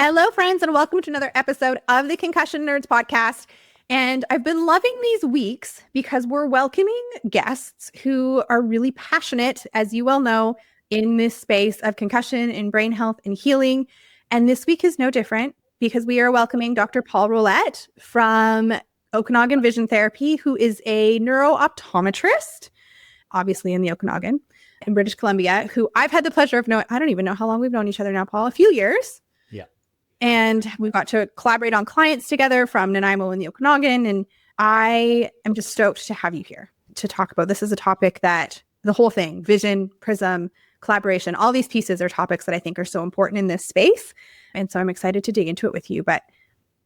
Hello, friends, and welcome to another episode of the Concussion Nerds podcast. And I've been loving these weeks because we're welcoming guests who are really passionate, as you well know, in this space of concussion and brain health and healing. And this week is no different because we are welcoming Dr. Paul Rollett from Okanagan Vision Therapy, who is a neuro-optometrist, obviously in the Okanagan, in British Columbia, who I've had the pleasure of knowing. I don't even know how long we've known each other now, Paul, a few years. Yeah. And we've got to collaborate on clients together from Nanaimo and the Okanagan. And I am just stoked to have you here to talk about. This is a topic that the whole thing, vision, prism, collaboration, all these pieces are topics that I think are so important in this space. And so I'm excited to dig into it with you. But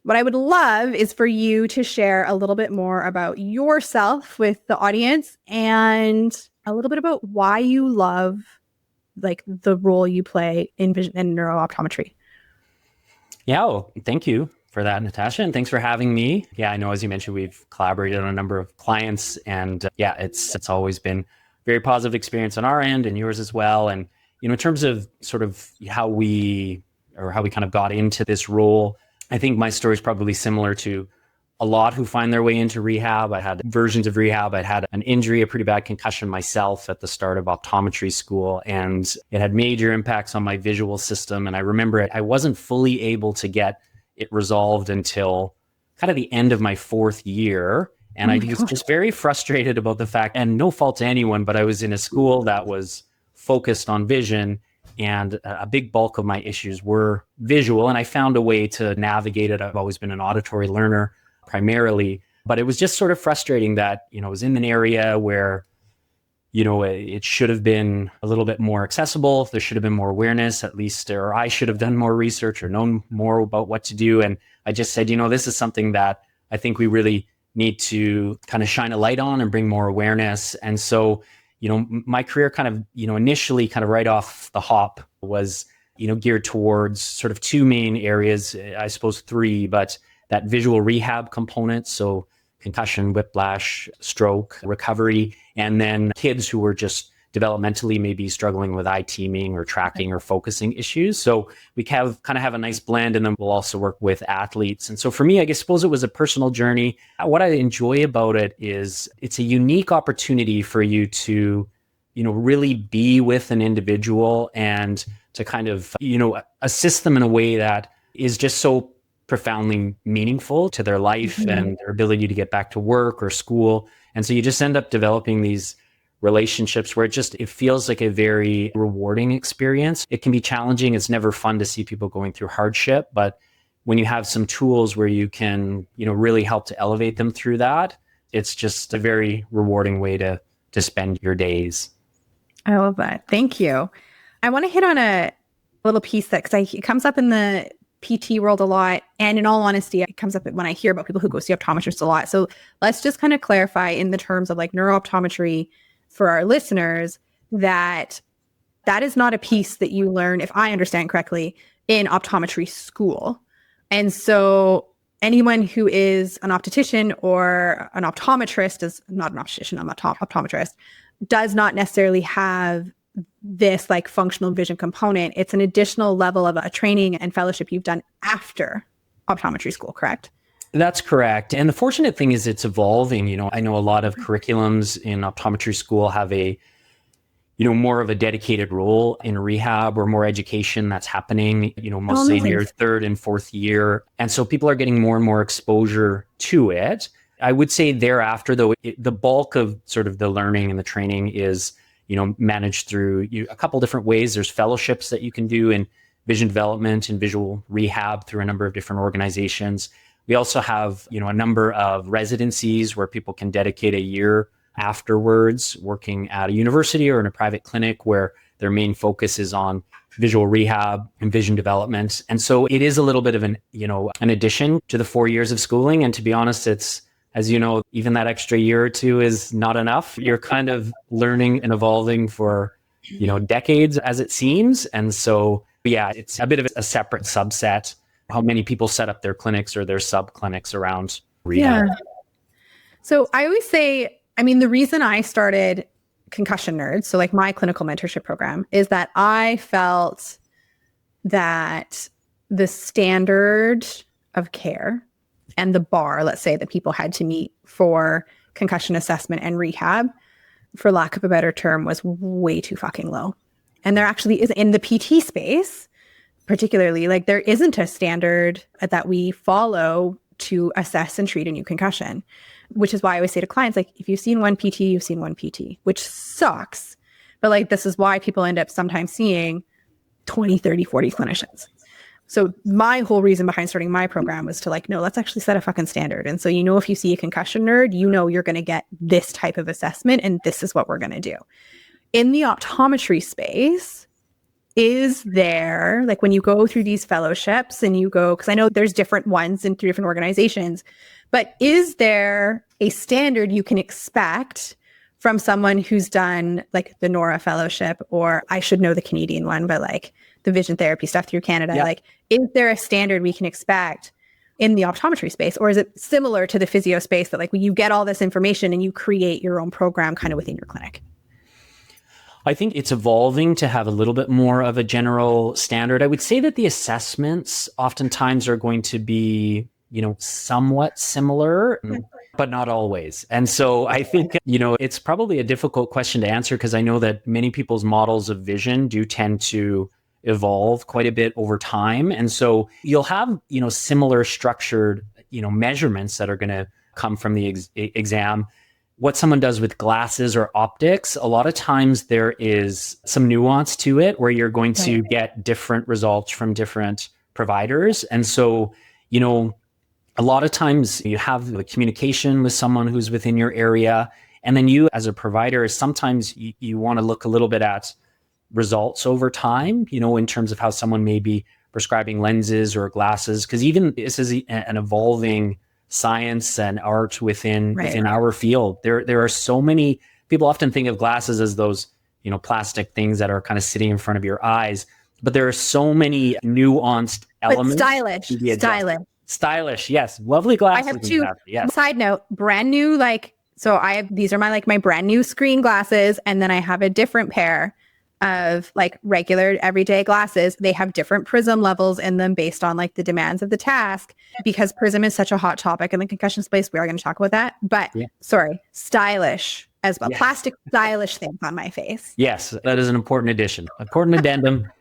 what I would love is for you to share a little bit more about yourself with the audience and a little bit about why you love like the role you play in vision and neuro-optometry. Yeah, well, thank you for that, Natasha, and thanks for having me. Yeah, I know, as you mentioned, we've collaborated on a number of clients, and it's always been a very positive experience on our end and yours as well. And in terms of sort of how we kind of got into this role, I think my story is probably similar to a lot who find their way into rehab. I had versions of rehab. I'd had an injury, a pretty bad concussion myself at the start of optometry school, and it had major impacts on my visual system. And I remember I wasn't fully able to get it resolved until kind of the end of my fourth year. And I was just very frustrated about the fact, and no fault to anyone, but I was in a school that was focused on vision, and a big bulk of my issues were visual. And I found a way to navigate it. I've always been an auditory learner primarily, but it was just sort of frustrating that, it was in an area where, it should have been a little bit more accessible. There should have been more awareness, at least, or I should have done more research or known more about what to do. And I just said, this is something that I think we really need to kind of shine a light on and bring more awareness. And so, my career kind of, initially kind of right off the hop was, geared towards sort of two main areas, I suppose three, but that visual rehab component. So concussion, whiplash, stroke, recovery, and then kids who were just developmentally maybe struggling with eye teaming or tracking or focusing issues. So we kind of have a nice blend, and then we'll also work with athletes. And so for me, I suppose it was a personal journey. What I enjoy about it is it's a unique opportunity for you to, really be with an individual and to kind of, assist them in a way that is just so profoundly meaningful to their life and their ability to get back to work or school. And so you just end up developing these relationships where it feels like a very rewarding experience. It can be challenging. It's never fun to see people going through hardship, but when you have some tools where you can, really help to elevate them through that, it's just a very rewarding way to spend your days. I love that. Thank you. I want to hit on a little piece that, because it comes up in the PT world a lot. And in all honesty, it comes up when I hear about people who go see optometrists a lot. So let's just kind of clarify in the terms of like neuro-optometry for our listeners that is not a piece that you learn, if I understand correctly, in optometry school. And so anyone who is an optician or an optometrist is not an optician, I'm an optometrist, does not necessarily have this like functional vision component. It's an additional level of a training and fellowship you've done after optometry school, correct? That's correct. And the fortunate thing is it's evolving. I know a lot of curriculums in optometry school have a, more of a dedicated role in rehab or more education that's happening, mostly in your third and fourth year. And so people are getting more and more exposure to it. I would say thereafter, though, the bulk of sort of the learning and the training is, managed through a couple different ways. There's fellowships that you can do in vision development and visual rehab through a number of different organizations. We also have, a number of residencies where people can dedicate a year afterwards working at a university or in a private clinic where their main focus is on visual rehab and vision development. And so it is a little bit of an addition to the 4 years of schooling. And to be honest, it's, as you know, even that extra year or two is not enough. You're kind of learning and evolving for, decades as it seems. And so, yeah, it's a bit of a separate subset, how many people set up their clinics or their sub-clinics around rehab. Yeah. So I always say, the reason I started Concussion Nerds, so like my clinical mentorship program, is that I felt that the standard of care and the bar, let's say, that people had to meet for concussion assessment and rehab, for lack of a better term, was way too fucking low. And there actually is, in the PT space, particularly, like there isn't a standard that we follow to assess and treat a new concussion, which is why I always say to clients, like, if you've seen one PT, you've seen one PT, which sucks. But like, this is why people end up sometimes seeing 20, 30, 40 clinicians. So my whole reason behind starting my program was to like, no, let's actually set a fucking standard. And so, you know, if you see a concussion nerd, you know, you're going to get this type of assessment and this is what we're going to do. In the optometry space, is there, like when you go through these fellowships and you go, because I know there's different ones in through different organizations, but is there a standard you can expect from someone who's done like the NORA fellowship, or I should know the Canadian one, but like the vision therapy stuff through Canada? Yeah. Like, is there a standard we can expect in the optometry space? Or is it similar to the physio space that like when you get all this information and you create your own program kind of within your clinic? I think it's evolving to have a little bit more of a general standard. I would say that the assessments oftentimes are going to be, you know, somewhat similar, but not always. And so I think, you know, it's probably a difficult question to answer because I know that many people's models of vision do tend to evolve quite a bit over time. And so you'll have, you know, similar structured, you know, measurements that are going to come from the exam. What someone does with glasses or optics, a lot of times there is some nuance to it where you're going to get different results from different providers. And so, you know, a lot of times you have the communication with someone who's within your area. And then you as a provider, sometimes you want to look a little bit at results over time, you know, in terms of how someone may be prescribing lenses or glasses. Because even this is an evolving science and art within our field. There are so many people often think of glasses as those, you know, plastic things that are kind of sitting in front of your eyes, but there are so many nuanced elements. But stylish. Yes. Lovely glasses. I have two. Yes. Side note, brand new, these are my brand new screen glasses. And then I have a different pair of like regular everyday glasses. They have different prism levels in them based on like the demands of the task, because prism is such a hot topic in the concussion space. We are going to talk about that, but stylish as well. Yes. Plastic stylish things on my face. Yes, that is an important addition. Important addendum.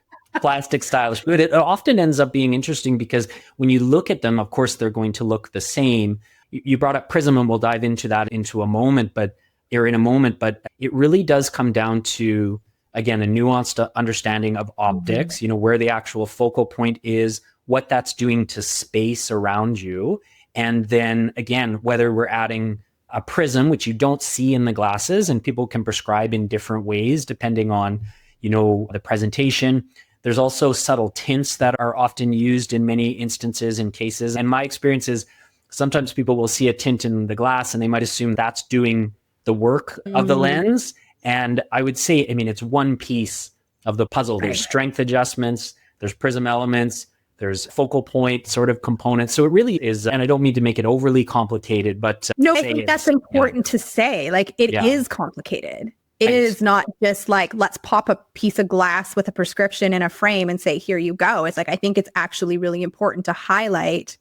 Plastic stylish, but it often ends up being interesting because when you look at them, of course, they're going to look the same. You brought up prism, and we'll dive into that in a moment, but it really does come down to, again, a nuanced understanding of optics, you know, where the actual focal point is, what that's doing to space around you. And then again, whether we're adding a prism, which you don't see in the glasses, and people can prescribe in different ways, depending on, you know, the presentation. There's also subtle tints that are often used in many instances and cases. And my experience is sometimes people will see a tint in the glass and they might assume that's doing the work of the lens. And I would say, I mean, it's one piece of the puzzle. There's strength adjustments, there's prism elements, there's focal point sort of components. So it really is, and I don't mean to make it overly complicated, but no, I think that's important to say. Like it is complicated. It is not just like, let's pop a piece of glass with a prescription in a frame and say, here you go. It's like, I think it's actually really important to highlight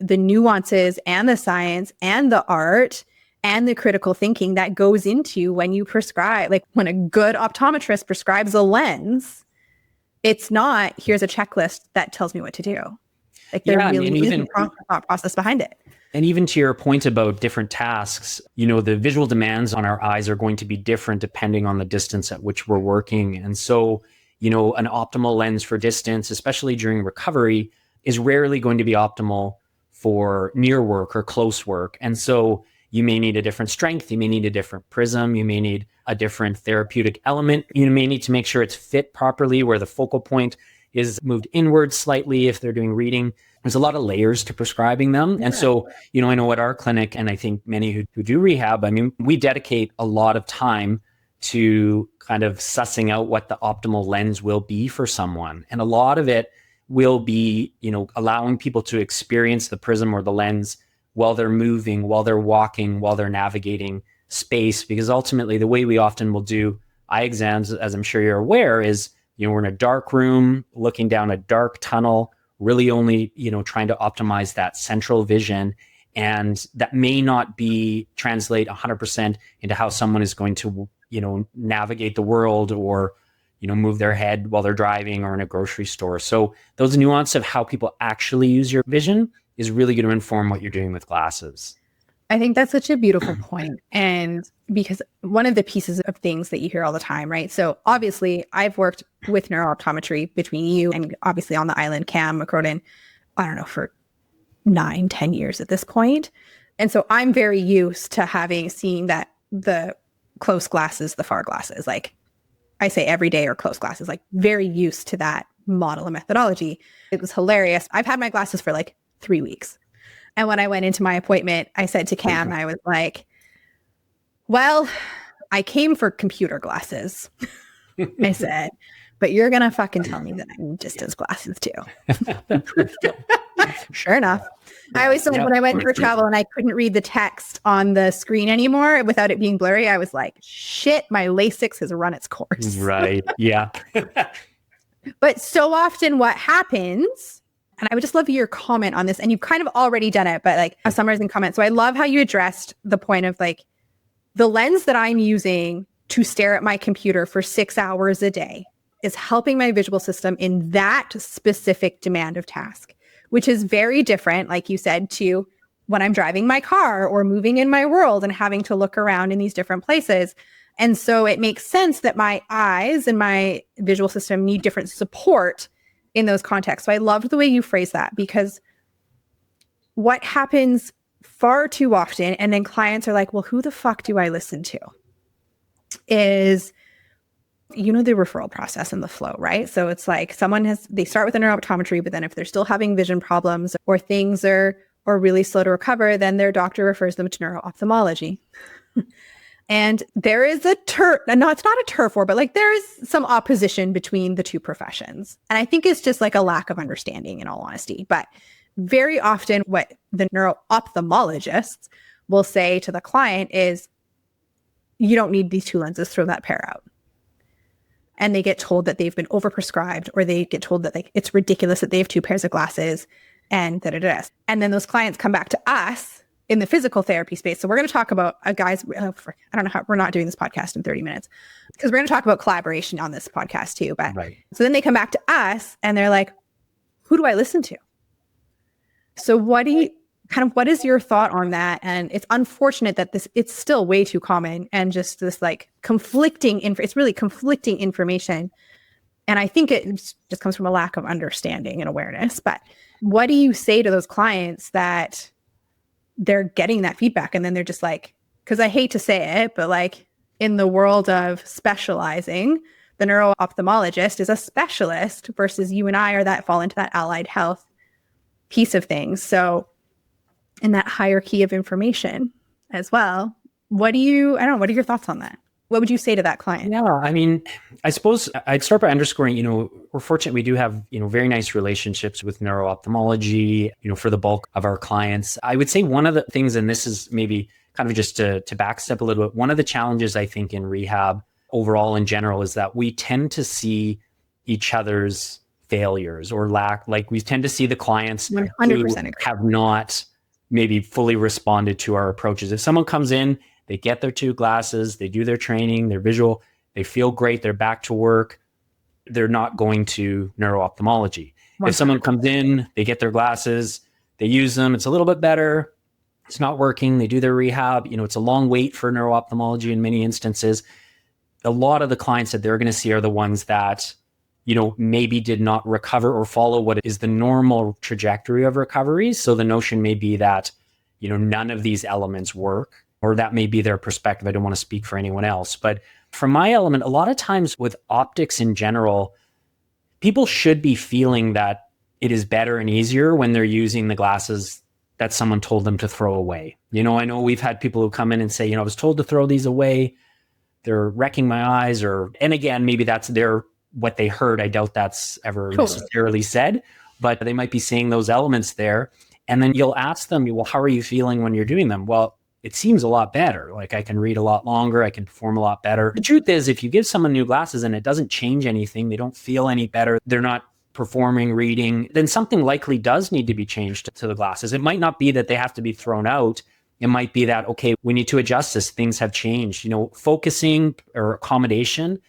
the nuances and the science and the art and the critical thinking that goes into when you prescribe. Like when a good optometrist prescribes a lens, it's not, here's a checklist that tells me what to do. Like there really is a process behind it. And even to your point about different tasks, you know, the visual demands on our eyes are going to be different depending on the distance at which we're working. And so, you know, an optimal lens for distance, especially during recovery, is rarely going to be optimal for near work or close work. And so you may need a different strength, you may need a different prism, you may need a different therapeutic element. You may need to make sure it's fit properly, where the focal point is moved inward slightly if they're doing reading. There's a lot of layers to prescribing them. And so, you know, I know at our clinic, and I think many who do rehab, I mean, we dedicate a lot of time to kind of sussing out what the optimal lens will be for someone. And a lot of it will be, you know, allowing people to experience the prism or the lens while they're moving, while they're walking, while they're navigating space. Because ultimately, the way we often will do eye exams, as I'm sure you're aware, is, you know, we're in a dark room looking down a dark tunnel, really only, trying to optimize that central vision. And that may not be translate 100% into how someone is going to, navigate the world or, move their head while they're driving or in a grocery store. So those nuances of how people actually use your vision is really going to inform what you're doing with glasses. I think that's such a beautiful point. And because one of the pieces of things that you hear all the time, right? So obviously I've worked with neuro-optometry between you and obviously on the island, Cam McCroden, I don't know, for 9-10 years at this point. And so I'm very used to seeing that the close glasses, the far glasses, like I say every day, or close glasses, like very used to that model and methodology. It was hilarious. I've had my glasses for like 3 weeks. And when I went into my appointment, I said to Cam, I was like, well, I came for computer glasses. I said, but you're going to fucking tell me that I need distance glasses too. Sure enough. I always said when I went for travel and I couldn't read the text on the screen anymore without it being blurry, I was like, shit, my LASIK has run its course. Right. Yeah. But so often what happens, and I would just love your comment on this, and you've kind of already done it, but like a summarizing comment. So I love how you addressed the point of like the lens that I'm using to stare at my computer for 6 hours a day is helping my visual system in that specific demand of task, which is very different, like you said, to when I'm driving my car or moving in my world and having to look around in these different places. And so it makes sense that my eyes and my visual system need different support in those contexts. So I loved the way you phrased that, because what happens far too often, and then clients are like, well, who the fuck do I listen to? Is, the referral process and the flow, right? So it's like they start with a neuro-optometry, but then if they're still having vision problems or things are really slow to recover, then their doctor refers them to neuro-ophthalmology. And there is it's not a turf war, but like there is some opposition between the two professions. And I think it's just like a lack of understanding, in all honesty. But very often what the neuro-ophthalmologists will say to the client is, you don't need these two lenses, throw that pair out. And they get told that they've been overprescribed, or they get told that like it's ridiculous that they have two pairs of glasses and da-da-da. And then those clients come back to us in the physical therapy space. So we're going to talk about I don't know how we're not doing this podcast in 30 minutes, because we're going to talk about collaboration on this podcast too. But right. So then they come back to us and they're like, who do I listen to? So what is your thought on that? And it's unfortunate that it's still way too common, and just this like it's really conflicting information. And I think it just comes from a lack of understanding and awareness. But what do you say to those clients that they're getting that feedback and then they're just like, because I hate to say it, but like in the world of specializing, the neuro-ophthalmologist is a specialist versus you and I fall into that allied health piece of things. So in that hierarchy of information as well, what are your thoughts on that? What would you say to that client? Yeah, I mean, I suppose I'd start by underscoring, we're fortunate we do have, very nice relationships with neuro-ophthalmology, for the bulk of our clients. I would say one of the things, and this is maybe kind of just to backstep a little bit, one of the challenges I think in rehab overall in general is that we tend to see each other's failures or lack, like we tend to see the clients 100% who have not maybe fully responded to our approaches. If someone comes in, they get their two glasses, they do their training, their visual, they feel great, they're back to work, they're not going to neuro-ophthalmology. 100%. If someone comes in, they get their glasses, they use them, it's a little bit better, it's not working, they do their rehab, it's a long wait for neuro-ophthalmology in many instances. A lot of the clients that they're going to see are the ones that, maybe did not recover or follow what is the normal trajectory of recovery. So the notion may be that, none of these elements work, or that may be their perspective. I don't want to speak for anyone else. But from my element, a lot of times with optics in general, people should be feeling that it is better and easier when they're using the glasses that someone told them to throw away. I know we've had people who come in and say, I was told to throw these away. They're wrecking my eyes, and again, maybe that's what they heard. I doubt that's ever necessarily said, but they might be seeing those elements there. And then you'll ask them, well, how are you feeling when you're doing them? Well, it seems a lot better. Like I can read a lot longer. I can perform a lot better. The truth is, if you give someone new glasses and it doesn't change anything, they don't feel any better, they're not performing, reading, then something likely does need to be changed to the glasses. It might not be that they have to be thrown out. It might be that, okay, we need to adjust this. Things have changed. Focusing or accommodation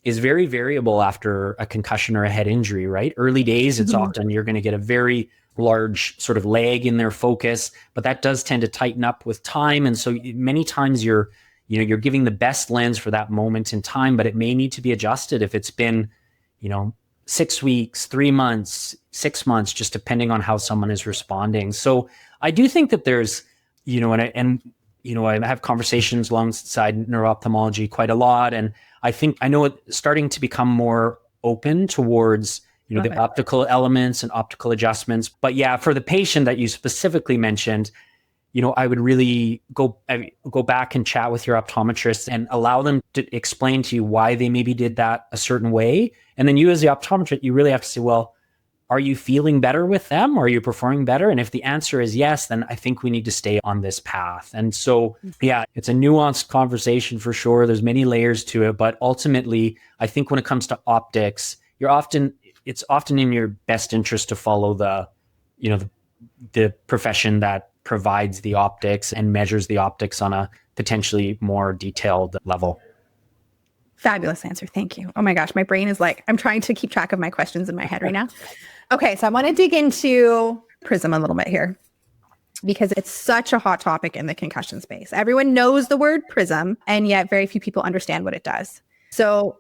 is very variable after a concussion or a head injury, right? Early days, it's often you're going to get a very large sort of lag in their focus, but that does tend to tighten up with time. And so many times you're giving the best lens for that moment in time, but it may need to be adjusted if it's been, 6 weeks, 3 months, 6 months, just depending on how someone is responding. So I do think that there's, I have conversations alongside neuro-ophthalmology quite a lot. And I know it's starting to become more open towards, the optical elements and optical adjustments. But yeah, for the patient that you specifically mentioned, I would really go back and chat with your optometrist and allow them to explain to you why they maybe did that a certain way. And then you as the optometrist, you really have to say, well, are you feeling better with them? Or are you performing better? And if the answer is yes, then I think we need to stay on this path. And so, yeah, it's a nuanced conversation for sure. There's many layers to it, but ultimately, I think when it comes to optics, it's often in your best interest to follow the profession that provides the optics and measures the optics on a potentially more detailed level. Fabulous answer. Thank you. Oh my gosh, my brain is like, I'm trying to keep track of my questions in my head right now. Okay, so I want to dig into Prism a little bit here because it's such a hot topic in the concussion space. Everyone knows the word Prism, and yet very few people understand what it does. So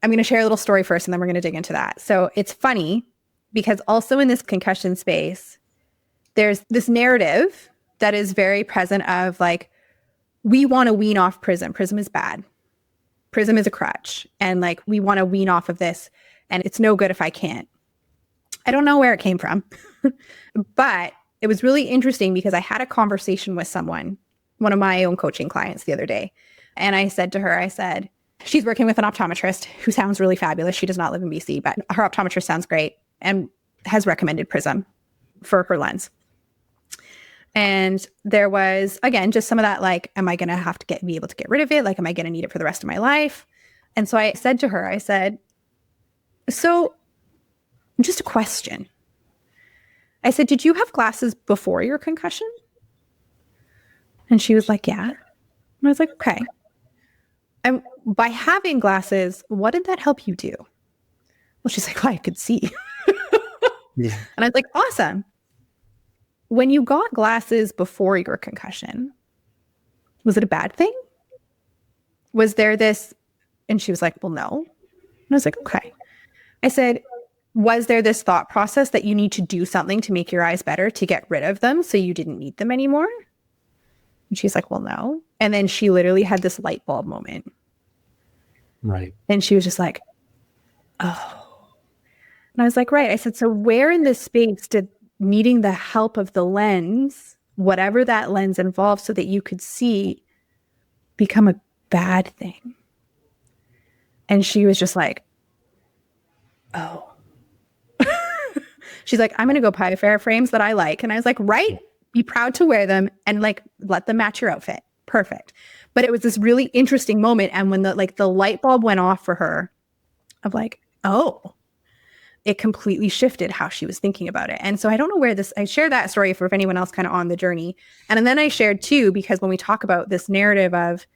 I'm going to share a little story first, and then we're going to dig into that. So it's funny because also in this concussion space, there's this narrative that is very present of like, we want to wean off Prism. Prism is bad. Prism is a crutch. And like, we want to wean off of this. And it's no good if I can't. I don't know where it came from. But it was really interesting because I had a conversation with someone, one of my own coaching clients the other day. And I said to her, she's working with an optometrist who sounds really fabulous. She does not live in BC, but her optometrist sounds great and has recommended Prism for her lens. And there was, again, just some of that, like, am I going to have to be able to get rid of it? Like, am I going to need it for the rest of my life? And so I said to her, so just a question. I said, did you have glasses before your concussion? And she was like, yeah. And I was like, okay. And by having glasses, what did that help you do? Well, she's like, well, I could see. Yeah. And I was like, awesome. When you got glasses before your concussion, was it a bad thing? Was there this? And she was like, well, no. And I was like, okay. I said, was there this thought process that you need to do something to make your eyes better to get rid of them so you didn't need them anymore? And she's like, well, no. And then she literally had this light bulb moment. Right. And she was just like, oh. And I was like, right. I said, so where in this space did needing the help of the lens, whatever that lens involves so that you could see, become a bad thing? And she was just like, oh. She's like, I'm going to go buy a pair of frames that I like. And I was like, right, be proud to wear them and like, let them match your outfit. Perfect. But it was this really interesting moment. And when the light bulb went off for her of like, oh, it completely shifted how she was thinking about it. And so I don't know where I share that story for if anyone else kind of on the journey. And then I shared too, because when we talk about this narrative of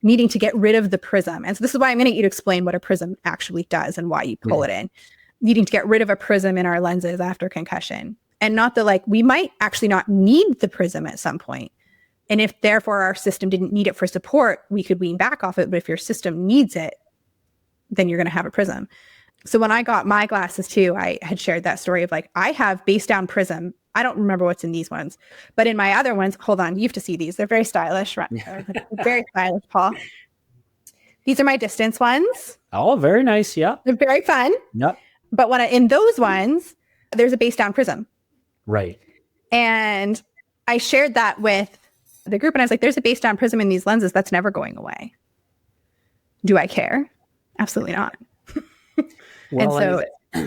needing to get rid of the prism, and so this is why I'm going to get you to explain what a prism actually does and why you pull it in, needing to get rid of a prism in our lenses after concussion. And not that like, we might actually not need the prism at some point. And if therefore our system didn't need it for support, we could wean back off it. But if your system needs it, then you're going to have a prism. So when I got my glasses too, I had shared that story of like, I have base down prism. I don't remember what's in these ones, but in my other ones, hold on, you have to see these. They're very stylish, right? Very stylish, Paul. These are my distance ones. Oh, very nice. Yeah. They're very fun. Yep. But in those ones, there's a base down prism. Right. And I shared that with the group and I was like, there's a base down prism in these lenses that's never going away. Do I care? Absolutely not. Well, and so,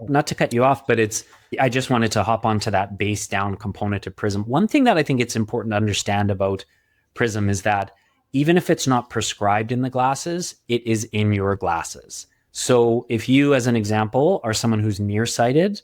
not to cut you off, but I just wanted to hop onto that base down component of Prism. One thing that I think it's important to understand about Prism is that even if it's not prescribed in the glasses, it is in your glasses. So if you, as an example, are someone who's nearsighted,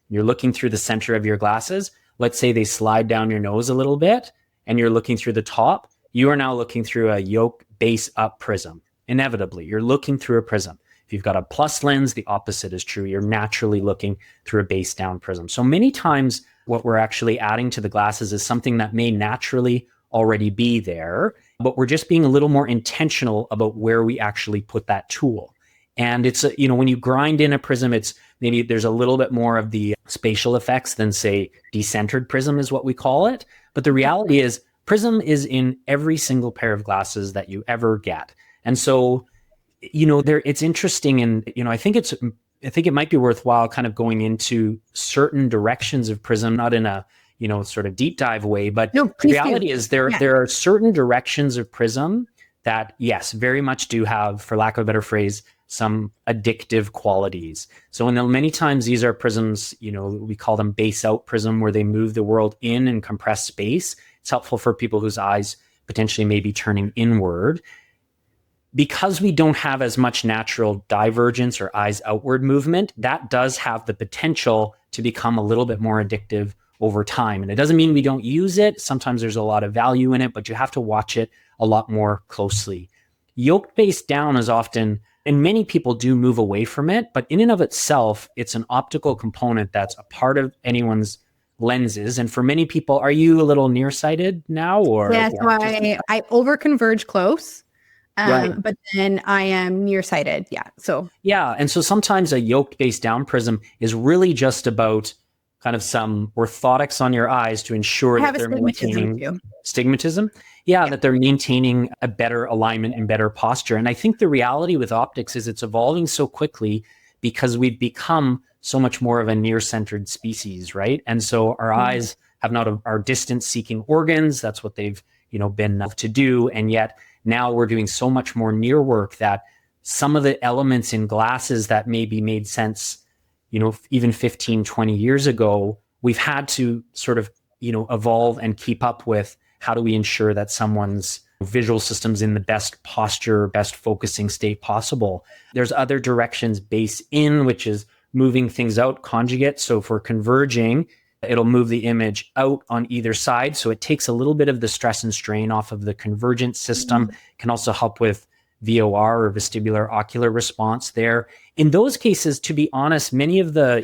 you're looking through the center of your glasses, let's say they slide down your nose a little bit and you're looking through the top, you are now looking through a yoke base up prism. Inevitably, you're looking through a prism. If you've got a plus lens, the opposite is true. You're naturally looking through a base down prism. So many times what we're actually adding to the glasses is something that may naturally already be there, but we're just being a little more intentional about where we actually put that tool. And it's, when you grind in a prism, it's maybe there's a little bit more of the spatial effects than, say, decentered prism is what we call it. But the reality is prism is in every single pair of glasses that you ever get. And so, it's interesting. And, I think it might be worthwhile kind of going into certain directions of prism, not in a, sort of deep dive way, but the reality is there are certain directions of prism that, yes, very much do have, for lack of a better phrase, some addictive qualities. So many times these are prisms, we call them base out prism, where they move the world in and compress space. It's helpful for people whose eyes potentially may be turning inward. Because we don't have as much natural divergence or eyes outward movement, that does have the potential to become a little bit more addictive over time. And it doesn't mean we don't use it. Sometimes there's a lot of value in it, but you have to watch it a lot more closely. Yoke base down is often, and many people do move away from it, but in and of itself, it's an optical component that's a part of anyone's lenses. And for many people, are you a little nearsighted now? Or yeah, so I over converge close. Right. But then I am nearsighted. Yeah. So and so sometimes a yoke base down prism is really just about kind of some orthotics on your eyes to ensure that they're maintaining stigmatism. That they're maintaining a better alignment and better posture. And I think the reality with optics is it's evolving so quickly because we've become so much more of a near-centered species, right? And so our eyes have not our distance-seeking organs. That's what they've been enough to do, and yet now we're doing so much more near work that some of the elements in glasses that maybe made sense, even 15, 20 years ago, we've had to sort of, evolve and keep up with. How do we ensure that someone's visual system's in the best posture, best focusing state possible? There's other directions, base in, which is moving things out, conjugate. So if we're converging, it'll move the image out on either side. So it takes a little bit of the stress and strain off of the convergent system. Can also help with VOR, or vestibular ocular response there. In those cases, to be honest, many of the,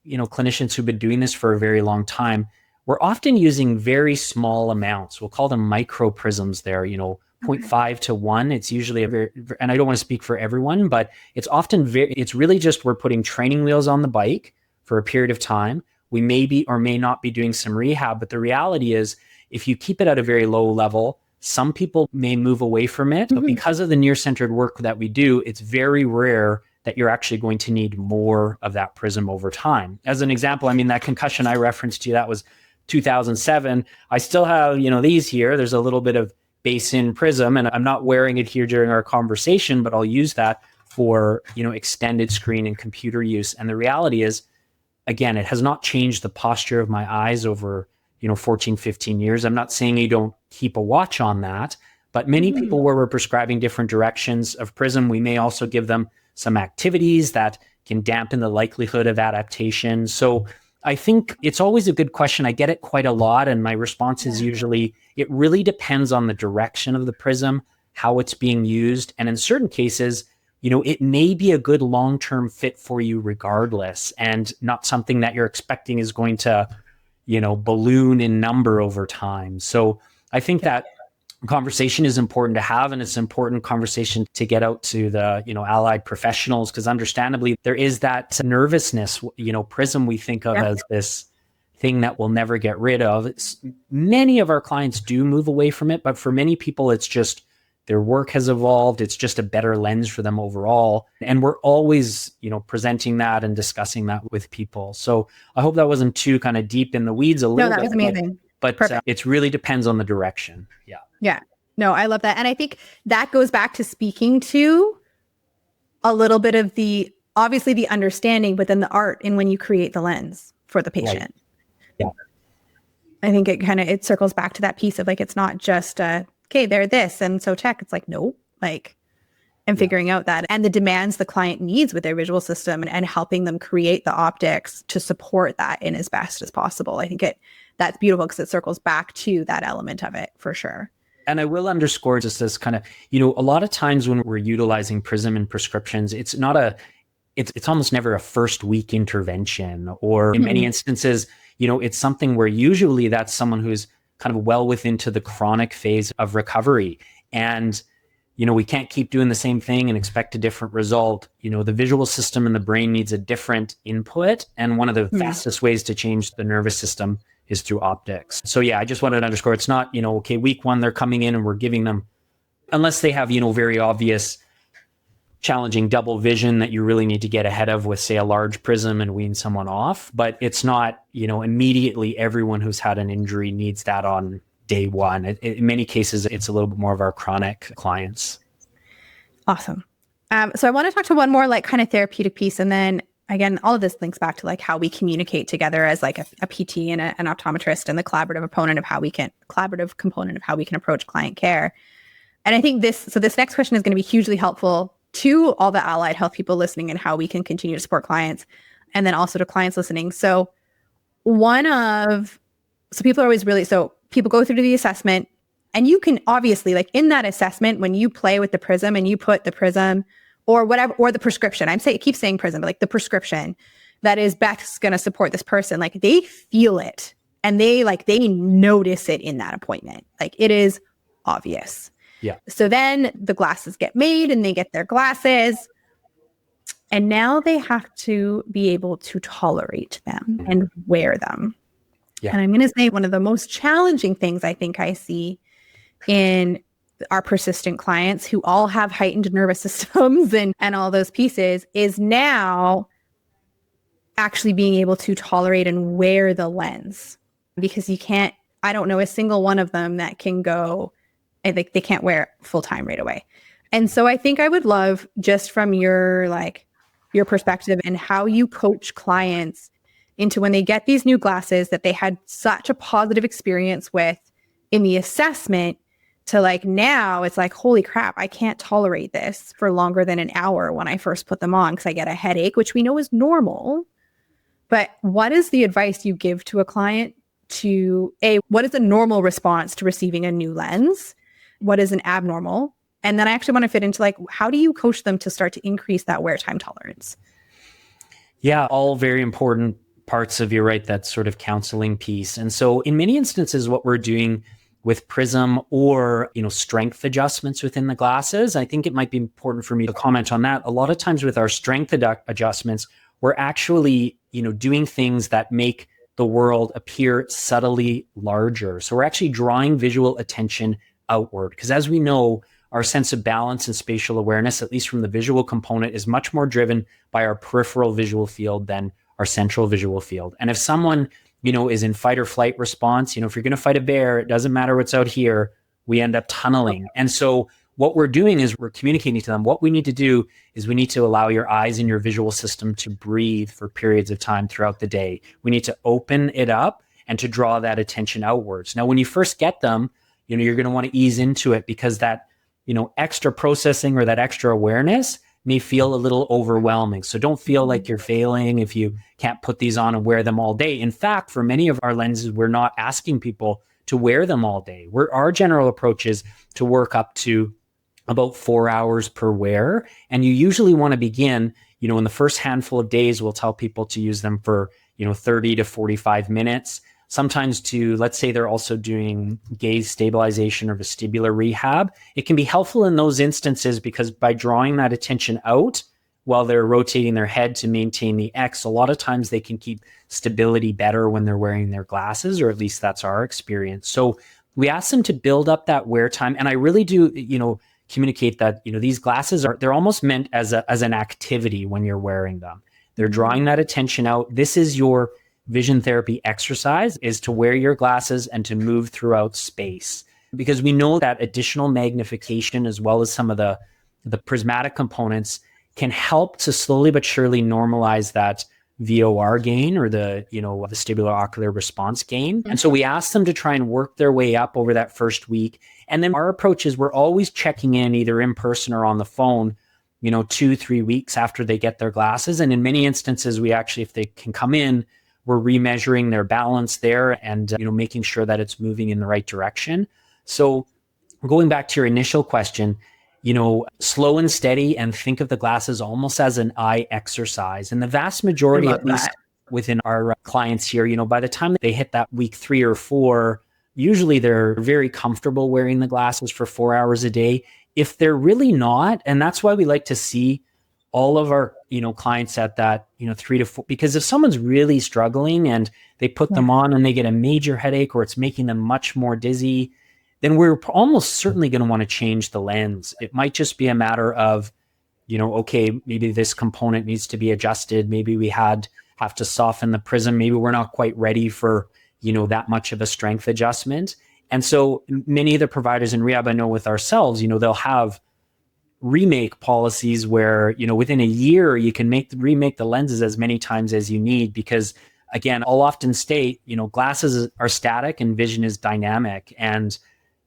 clinicians who've been doing this for a very long time, we're often using very small amounts. We'll call them micro prisms there, 0.5 to 1. It's usually and I don't want to speak for everyone, but it's often it's really just we're putting training wheels on the bike for a period of time. We may be or may not be doing some rehab, but the reality is if you keep it at a very low level, some people may move away from it. But because of the near-centered work that we do, it's very rare that you're actually going to need more of that prism over time. As an example, that concussion I referenced to you, that was 2007. I still have, these here. There's a little bit of base in prism, and I'm not wearing it here during our conversation, but I'll use that for, extended screen and computer use. And the reality is, again, it has not changed the posture of my eyes over, 14, 15 years. I'm not saying you don't keep a watch on that, but many people where we're prescribing different directions of prism, we may also give them some activities that can dampen the likelihood of adaptation. So I think it's always a good question. I get it quite a lot. And my response is usually, it really depends on the direction of the prism, how it's being used. And in certain cases, it may be a good long-term fit for you regardless, and not something that you're expecting is going to, balloon in number over time. So I think that conversation is important to have, and it's an important conversation to get out to the, allied professionals, because understandably there is that nervousness, prism we think of as this thing that we'll never get rid of. Many of our clients do move away from it, but for many people, it's just their work has evolved. It's just a better lens for them overall. And we're always, presenting that and discussing that with people. So I hope that wasn't too kind of deep in the weeds a little bit. No, that was amazing. But it really depends on the direction. Yeah. Yeah. No, I love that. And I think that goes back to speaking to a little bit of obviously the understanding, but then the art in when you create the lens for the patient. Right. Yeah. I think it circles back to that piece of it's not just, okay, they're this, and so check. It's no, and figuring out that and the demands the client needs with their visual system and helping them create the optics to support that in as best as possible. I think that's beautiful because it circles back to that element of it for sure. And I will underscore just this kind of, a lot of times when we're utilizing Prism in prescriptions, it's almost never a first week intervention, or in many instances, it's something where usually that's someone who's kind of well within to the chronic phase of recovery. And, we can't keep doing the same thing and expect a different result. The visual system and the brain needs a different input. And one of the fastest ways to change the nervous system is through optics. So yeah, I just wanted to underscore, it's not, okay, week 1, they're coming in and we're giving them, unless they have, very obvious challenging double vision that you really need to get ahead of with, say, a large prism and wean someone off. But it's not, immediately everyone who's had an injury needs that on day 1. In many cases, it's a little bit more of our chronic clients. Awesome. So I want to talk to one more like kind of therapeutic piece. And then again, all of this links back to like how we communicate together as like a PT and an optometrist, and the collaborative component of how we can approach client care. And I think this next question is going to be hugely helpful to all the allied health people listening and how we can continue to support clients, and then also to clients listening. So people go through the assessment, and you can obviously, like in that assessment, when you play with the prism and you put the prism or whatever, or the prescription, I keep saying prism, but like the prescription that is best going to support this person, like they feel it and they notice it in that appointment. Like it is obvious. Yeah. So then the glasses get made and they get their glasses, and now they have to be able to tolerate them and wear them. Yeah. And I'm going to say one of the most challenging things I think I see in our persistent clients who all have heightened nervous systems and all those pieces is now actually being able to tolerate and wear the lens, because I don't know a single one of them that can go, I think they can't wear it full time right away. And so I think I would love, just from your perspective and how you coach clients into when they get these new glasses that they had such a positive experience with in the assessment, to like now it's like, holy crap, I can't tolerate this for longer than an hour when I first put them on because I get a headache, which we know is normal. But what is the advice you give to a client to what is a normal response to receiving a new lens? What is an abnormal? And then I actually want to fit into like, how do you coach them to start to increase that wear time tolerance? Yeah, all very important parts of, you're right, that sort of counseling piece. And so in many instances, what we're doing with Prism or, strength adjustments within the glasses, I think it might be important for me to comment on that. A lot of times with our strength adjustments, we're actually, doing things that make the world appear subtly larger. So we're actually drawing visual attention outward, because as we know, our sense of balance and spatial awareness, at least from the visual component, is much more driven by our peripheral visual field than our central visual field. And if someone, is in fight or flight response, if you're going to fight a bear, it doesn't matter what's out here, we end up tunneling. And so what we're doing is we're communicating to them, what we need to do is we need to allow your eyes and your visual system to breathe for periods of time throughout the day. We need to open it up and to draw that attention outwards. Now, when you first get them, you're going to want to ease into it, because that, extra processing or that extra awareness may feel a little overwhelming. So don't feel like you're failing if you can't put these on and wear them all day. In fact, for many of our lenses, we're not asking people to wear them all day. Our general approach is to work up to about 4 hours per wear. And you usually want to begin, in the first handful of days, we'll tell people to use them for, 30 to 45 minutes. Sometimes let's say they're also doing gaze stabilization or vestibular rehab. It can be helpful in those instances, because by drawing that attention out while they're rotating their head to maintain the X, a lot of times they can keep stability better when they're wearing their glasses, or at least that's our experience. So we ask them to build up that wear time. And I really do, communicate that, these glasses they're almost meant as an activity when you're wearing them. They're drawing that attention out. This is your vision therapy exercise, is to wear your glasses and to move throughout space, because we know that additional magnification, as well as some of the prismatic components, can help to slowly but surely normalize that VOR gain, or the, vestibular ocular response gain. And so we ask them to try and work their way up over that first week. And then our approach is we're always checking in either in person or on the phone, 2-3 weeks after they get their glasses. And in many instances, we actually, if they can come in, we're remeasuring their balance there and, making sure that it's moving in the right direction. So going back to your initial question, slow and steady, and think of the glasses almost as an eye exercise. And the vast majority, at least within our clients here, by the time they hit that week 3 or 4, usually they're very comfortable wearing the glasses for 4 hours a day. If they're really not, and that's why we like to see all of our, clients at that, 3 to 4, because if someone's really struggling and they put them on and they get a major headache, or it's making them much more dizzy, then we're almost certainly going to want to change the lens. It might just be a matter of, okay, maybe this component needs to be adjusted. Maybe we have to soften the prism. Maybe we're not quite ready for, that much of a strength adjustment. And so many of the providers in rehab, I know with ourselves, they'll have remake policies where, within a year, you can remake the lenses as many times as you need, because again, I'll often state, glasses are static and vision is dynamic. And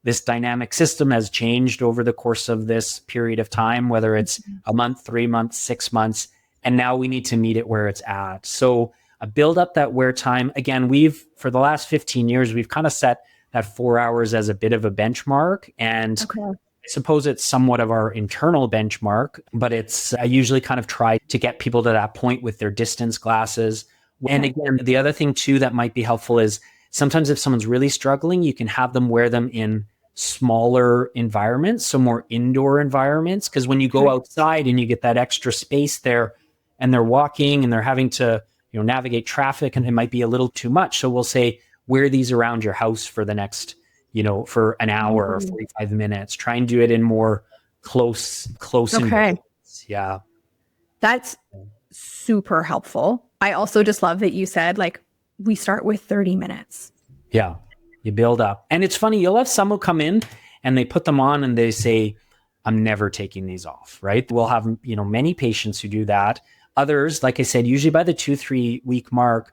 this dynamic system has changed over the course of this period of time, whether it's a month, 3 months, 6 months, and now we need to meet it where it's at. So build up that wear time. Again, for the last 15 years, we've kind of set that 4 hours as a bit of a benchmark. And I suppose it's somewhat of our internal benchmark, but I usually kind of try to get people to that point with their distance glasses. And again, the other thing too that might be helpful is sometimes if someone's really struggling, you can have them wear them in smaller environments, so more indoor environments. Because when you go outside and you get that extra space there and they're walking and they're having to, navigate traffic, and it might be a little too much. So we'll say, wear these around your house for the next, for an hour or 45 minutes. Try and do it in more close environments. Yeah. That's super helpful. I also just love that you said, we start with 30 minutes. Yeah. You build up. And it's funny, you'll have some who come in and they put them on and they say, I'm never taking these off, right? We'll have, many patients who do that. Others, like I said, usually by the 2-3 week mark,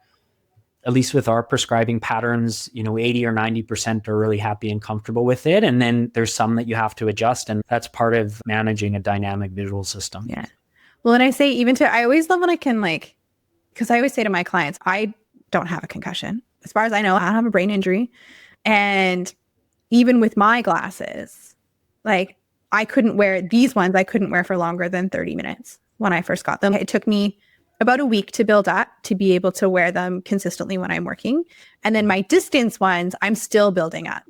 at least with our prescribing patterns, 80 or 90% are really happy and comfortable with it. And then there's some that you have to adjust. And that's part of managing a dynamic visual system. Yeah. Well, and I say I always love when I can because I always say to my clients, I don't have a concussion. As far as I know, I don't have a brain injury. And even with my glasses, I couldn't wear these ones. I couldn't wear for longer than 30 minutes when I first got them. It took me about a week to build up to be able to wear them consistently when I'm working. And then my distance ones, I'm still building up.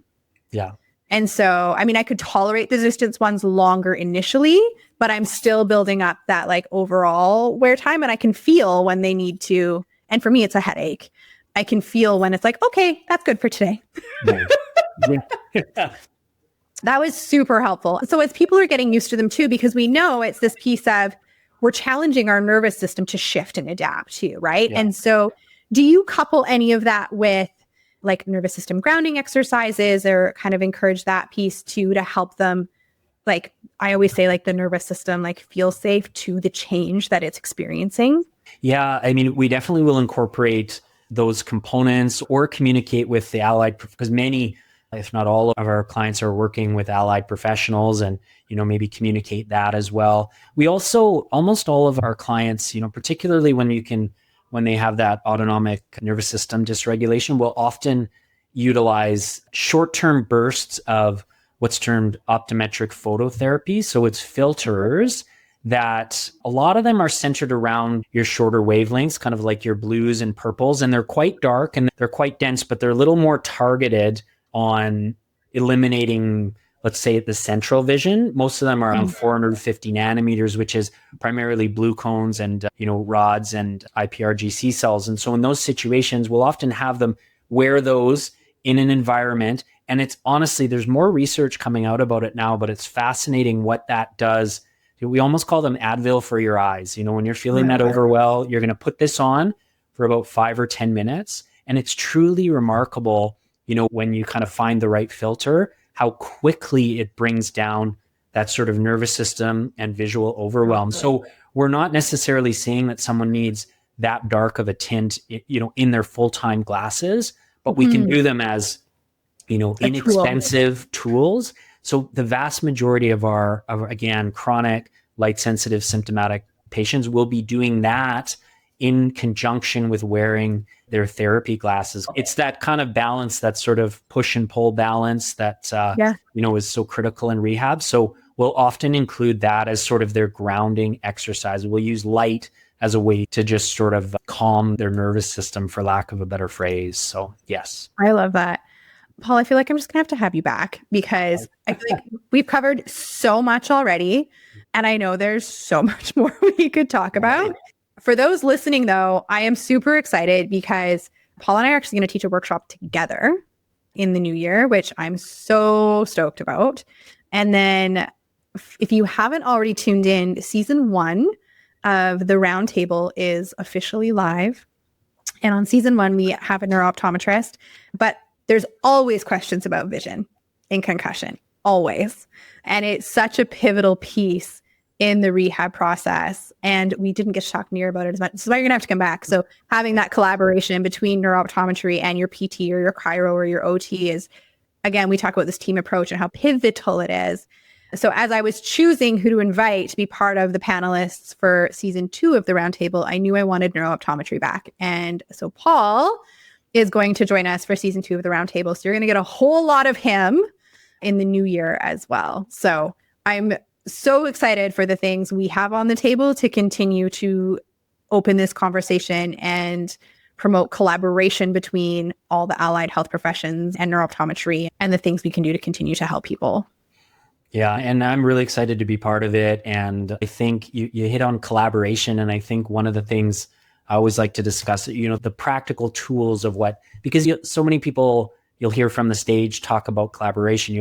Yeah. And so, I could tolerate the distance ones longer initially, but I'm still building up that overall wear time. And I can feel when they need to. And for me, it's a headache. I can feel when it's okay, that's good for today. That was super helpful. So as people are getting used to them too, because we know it's this piece of we're challenging our nervous system to shift and adapt too, right? Yeah. And so do you couple any of that with nervous system grounding exercises, or kind of encourage that piece too to help them? I always say the nervous system feel safe to the change that it's experiencing. Yeah, we definitely will incorporate those components or communicate with the allied, because many, if not all of our clients are working with allied professionals, and, maybe communicate that as well. We also, almost all of our clients, particularly when they have that autonomic nervous system dysregulation, will often utilize short-term bursts of what's termed optometric phototherapy. So it's filters that a lot of them are centered around your shorter wavelengths, kind of like your blues and purples, and they're quite dark and they're quite dense, but they're a little more targeted on eliminating, let's say, the central vision. Most of them are around 450 nanometers, which is primarily blue cones and, rods and IPRGC cells. And so in those situations, we'll often have them wear those in an environment. And it's honestly, there's more research coming out about it now, but it's fascinating what that does. We almost call them Advil for your eyes. When you're feeling that overwhelm, you're going to put this on for about 5 or 10 minutes. And it's truly remarkable, when you kind of find the right filter, how quickly it brings down that sort of nervous system and visual overwhelm. So we're not necessarily saying that someone needs that dark of a tint, in their full-time glasses, but we can do them as, inexpensive tools. So the vast majority of our again, chronic light sensitive symptomatic patients will be doing that in conjunction with wearing their therapy glasses. It's that kind of balance, that sort of push and pull balance that, is so critical in rehab. So we'll often include that as sort of their grounding exercise. We'll use light as a way to just sort of calm their nervous system, for lack of a better phrase. So yes. I love that. Paul, I feel like I'm just going to have you back, because I feel like we've covered so much already. And I know there's so much more we could talk about. For those listening, though, I am super excited because Paul and I are actually going to teach a workshop together in the new year, which I'm so stoked about. And then if you haven't already tuned in, season 1 of the Roundtable is officially live. And on season 1, we have a neuro-optometrist, but there's always questions about vision in concussion, always. And it's such a pivotal piece in the rehab process. And we didn't get shocked near about it as much. So you're going to have to come back. So having that collaboration between neuro-optometry and your PT or your chiro or your OT is, again, we talk about this team approach and how pivotal it is. So as I was choosing who to invite to be part of the panelists for season 2 of the Roundtable, I knew I wanted neuro-optometry back. And so Paul is going to join us for season 2 of the Roundtable. So you're going to get a whole lot of him in the new year as well. So I'm so excited for the things we have on the table to continue to open this conversation and promote collaboration between all the allied health professions and neuro-optometry, and the things we can do to continue to help people. Yeah, and I'm really excited to be part of it. And I think you hit on collaboration. And I think one of the things I always like to discuss, the practical tools of because so many people you'll hear from the stage talk about collaboration.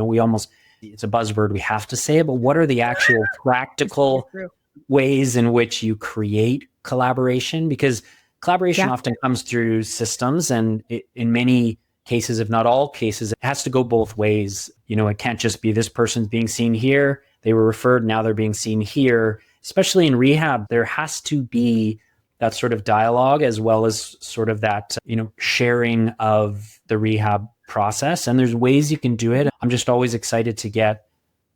It's a buzzword, we have to say it, but what are the actual practical ways in which you create collaboration? Because collaboration often comes through systems, and in many cases, if not all cases, it has to go both ways. It can't just be this person's being seen here, they were referred, now they're being seen here. Especially in rehab, there has to be that sort of dialogue, as well as sort of that, sharing of the rehab process. And there's ways you can do it. I'm just always excited to get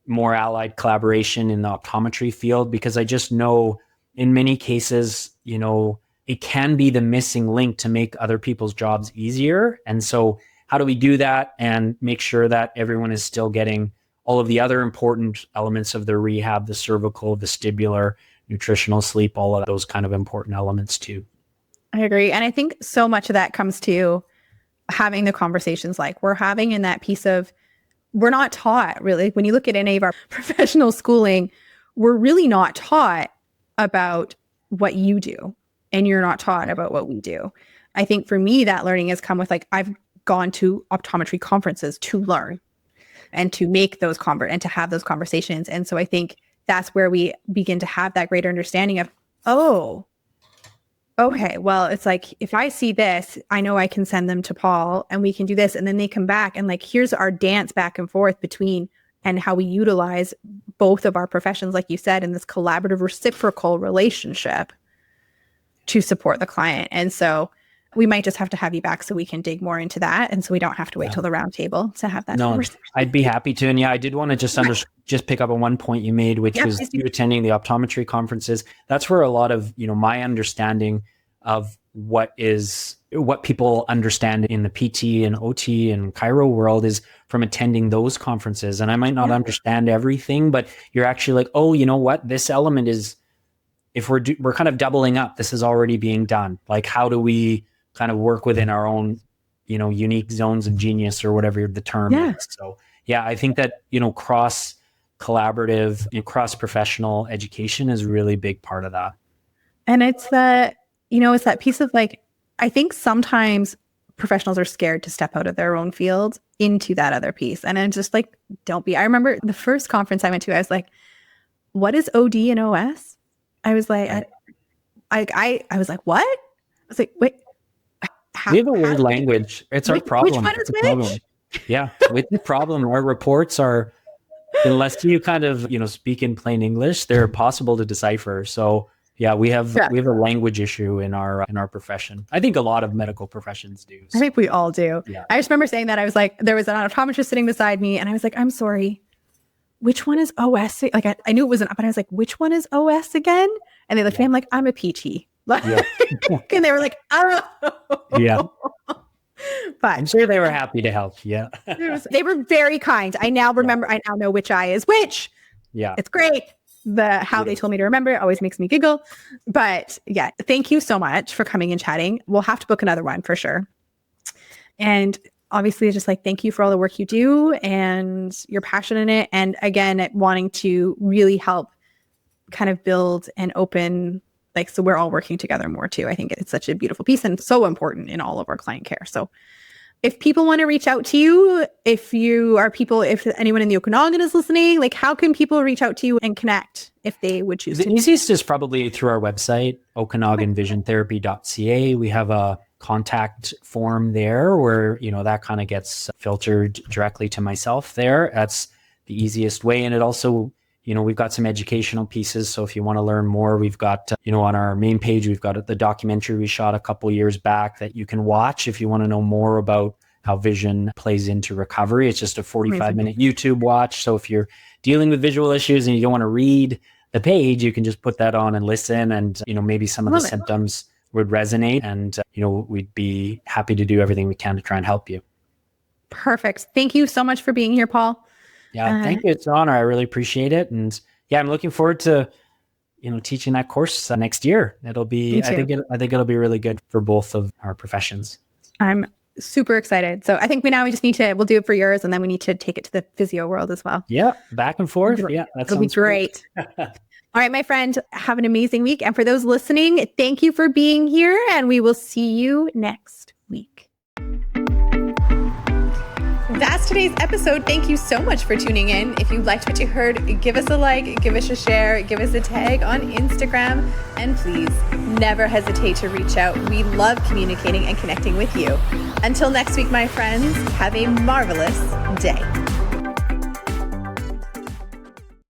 more allied collaboration in the optometry field, because I just know in many cases, it can be the missing link to make other people's jobs easier. And so how do we do that and make sure that everyone is still getting all of the other important elements of their rehab, the cervical, vestibular, nutritional, sleep, all of those kind of important elements too? I agree. And I think so much of that comes to having the conversations like we're having in that piece of, we're not taught really, when you look at any of our professional schooling, we're really not taught about what you do, and you're not taught about what we do. I think for me, that learning has come with I've gone to optometry conferences to learn and to make those and to have those conversations. And so I think that's where we begin to have that greater understanding of, oh, okay, well, it's if I see this, I know I can send them to Paul and we can do this. And then they come back and here's our dance back and forth between, and how we utilize both of our professions, like you said, in this collaborative reciprocal relationship to support the client. And so we might just have to have you back so we can dig more into that. And so we don't have to wait till the Roundtable to have that conversation. I'd be happy to. And I did want to just pick up on one point you made, which was you attending the optometry conferences. That's where a lot of, my understanding of what people understand in the PT and OT and chiro world is from attending those conferences. And I might not understand everything, but you're actually oh, you know what? This element is, if we're kind of doubling up, this is already being done. How do we kind of work within our own, unique zones of genius, or whatever the term is. So I think that, cross collaborative and cross professional education is a really big part of that. And it's that, it's that piece of I think sometimes professionals are scared to step out of their own field into that other piece. And I'm just don't be. I remember the first conference I went to, I was what is OD and OS? I was I was what? I was wait. We have a weird language. It's our problem. Which one is which? Yeah, with the problem. Our reports are, unless you kind of, speak in plain English, they're possible to decipher. So Yeah, we have a language issue in our profession. I think a lot of medical professions do. So. I think we all do. Yeah. I just remember saying that. I was like, there was an optometrist sitting beside me, and I was like, I'm sorry, which one is OS? Like I knew it wasn't, but I was like, which one is OS again? And they looked at me, I'm like, I'm a PT. Yeah. And they were like, oh. Yeah. But I'm sure they were happy to help. Yeah. They were very kind. I now remember, I now know which eye is which. Yeah. It's great. How they told me to remember it always makes me giggle. But yeah, thank you so much for coming and chatting. We'll have to book another one for sure. And obviously just like, thank you for all the work you do and your passion in it. And again, wanting to really help kind of build and open, like, so we're all working together more too. I think it's such a beautiful piece and so important in all of our client care. So if people want to reach out to you, if anyone in the Okanagan is listening, like how can people reach out to you and connect if they would choose to? The easiest is probably through our website, okanaganvisiontherapy.ca. We have a contact form there where, that kind of gets filtered directly to myself there. That's the easiest way. And it also, we've got some educational pieces. So if you want to learn more, we've got, on our main page, we've got the documentary we shot a couple years back that you can watch if you want to know more about how vision plays into recovery. It's just a 45-minute YouTube watch. So if you're dealing with visual issues and you don't want to read the page, you can just put that on and listen. And, maybe some of the symptoms would resonate. And, we'd be happy to do everything we can to try and help you. Perfect. Thank you so much for being here, Paul. Yeah, thank you. It's an honor. I really appreciate it. And yeah, I'm looking forward to, teaching that course next year. It'll be, I think it'll be really good for both of our professions. I'm super excited. So I think we'll do it for yours. And then we need to take it to the physio world as well. Yeah. Back and forth. Yeah. That'll be great. All right, my friend, have an amazing week. And for those listening, thank you for being here. And we will see you next week. That's today's episode. Thank you so much for tuning in. If you liked what you heard, give us a like, give us a share, give us a tag on Instagram, and please never hesitate to reach out. We love communicating and connecting with you. Until next week, my friends, have a marvelous day.